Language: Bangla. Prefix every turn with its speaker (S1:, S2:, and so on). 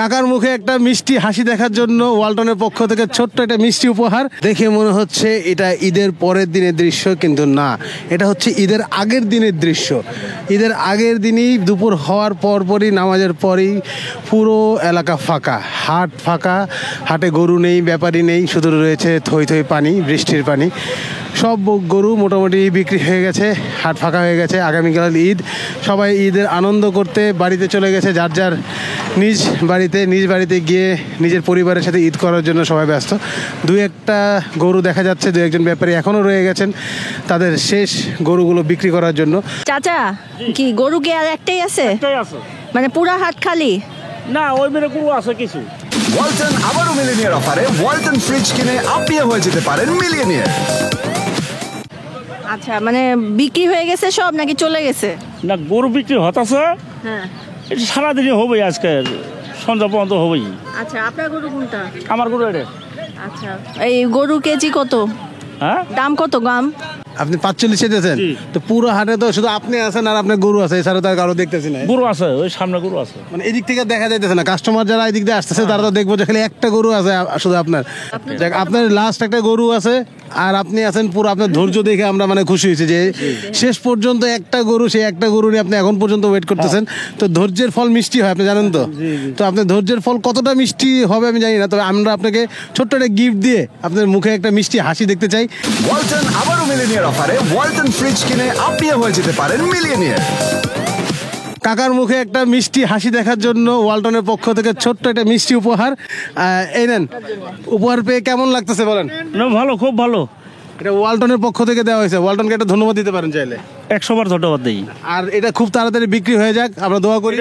S1: কাকার মুখে একটা মিষ্টি হাসি দেখার জন্য ওয়ালটনের পক্ষ থেকে ছোট্ট একটা মিষ্টি উপহার। দেখে মনে হচ্ছে এটা ঈদের পরের দিনের দৃশ্য, কিন্তু না, এটা হচ্ছে ঈদের আগের দিনের দৃশ্য। ঈদের আগের দিনই দুপুর হওয়ার পরপরই, নামাজের পরেই পুরো এলাকা ফাঁকা, হাট ফাঁকা, হাটে গরু নেই, ব্যাপারী নেই, শুধু রয়েছে থই থই পানি, বৃষ্টির পানি। সব গরু মোটামুটি বিক্রি হয়ে গেছে, হাট ফাঁকা হয়ে গেছে। আগামীকাল ঈদ, সবাই ঈদের আনন্দ করতে বাড়িতে চলে গেছে, যার যার নিজ বাড়িতে গিয়ে নিজের পরিবারের সাথে ঈদ করার জন্য সবাই ব্যস্ত। দুই একটা গরু দেখা যাচ্ছে, দু একজন ব্যাপারী এখনও রয়ে গেছেন তাদের শেষ গরুগুলো বিক্রি করার জন্য।
S2: চাচা, কি গরু কি আর একটাই আছে? মানে পুরা হাট খালি
S3: না, ওই মেরে গরু আছে কিছু।
S4: ওয়ালটন আবারও মিলিনিয়ার অফারে ওয়ালটন ফ্রিজ কিনে আপনিও হয়ে যেতে পারেন মিলিয়নিয়ার।
S2: আচ্ছা, মানে বিক্রি হয়ে গেছে সব নাকি চলে গেছে?
S3: না, গরু বিক্রি হতাছে,
S2: হ্যাঁ।
S3: এটা সারাদিনই হবেই, আজকে সন্ধ্যা পর্যন্ত হবেই।
S2: আচ্ছা, আপনার গরু কোনটা?
S3: আমার গরু এটা।
S2: আচ্ছা, এই গরু কেজি কত?
S3: হ্যাঁ,
S2: দাম কত গ্রাম?
S1: আপনি 45 দিয়েছেন তো পুরো হাটে তো শুধু আপনি আছেন আর আপনার গরু আছে, এছাড়া তার কারো দেখতেছি না।
S3: গরু আছে, ওই সামনে গরু আছে।
S1: মানে এদিক থেকে দেখা যাইতেছে না, কাস্টমার যারা এদিক দিয়ে আসতেছে তারা তো দেখবো যে খালি একটা গরু আছে শুধু আপনার। যাক, আপনার লাস্ট একটা গরু আছে আর আপনি আছেন পুরো। আপনার ধৈর্য দেখে আমরা মানে খুশি হয়েছি যে শেষ পর্যন্ত একটা গরু, সেই একটা গরু নিয়ে আপনি এখন পর্যন্ত ওয়েট করতেছেন। তো ধৈর্যের ফল মিষ্টি হয়, আপনি জানেন তো। তো আপনার ধৈর্যের ফল কতটা মিষ্টি হবে আমি জানি না, তবে আমরা আপনাকে ছোট্ট একটা গিফট দিয়ে আপনার মুখে একটা মিষ্টি হাসি দেখতে চাই।
S4: ওয়ালটন আবারও মিলিনিয়ার অফারে ওয়ালটন ফ্রিজ কিনে আপনিও হয়ে যেতে পারেন মিলিয়নিয়ার।
S1: কাকার মুখে একটা মিষ্টি হাসি দেখার জন্য ওয়ালটনের পক্ষ থেকে ছোট্ট একটা মিষ্টি উপহার। এই নেন, উপহার পেয়ে কেমন লাগতেছে বলেন?
S3: না, ভালো, খুব ভালো।
S1: এটা ওয়ালটনের পক্ষ থেকে দেওয়া হয়েছে, ওয়ালটনকে একটা ধন্যবাদ দিতে পারেন চাইলে।
S3: 100 বার ধন্যবাদ দিই।
S1: আর এটা খুব তাড়াতাড়ি বিক্রি হয়ে যাক, আমরা দোয়া করি।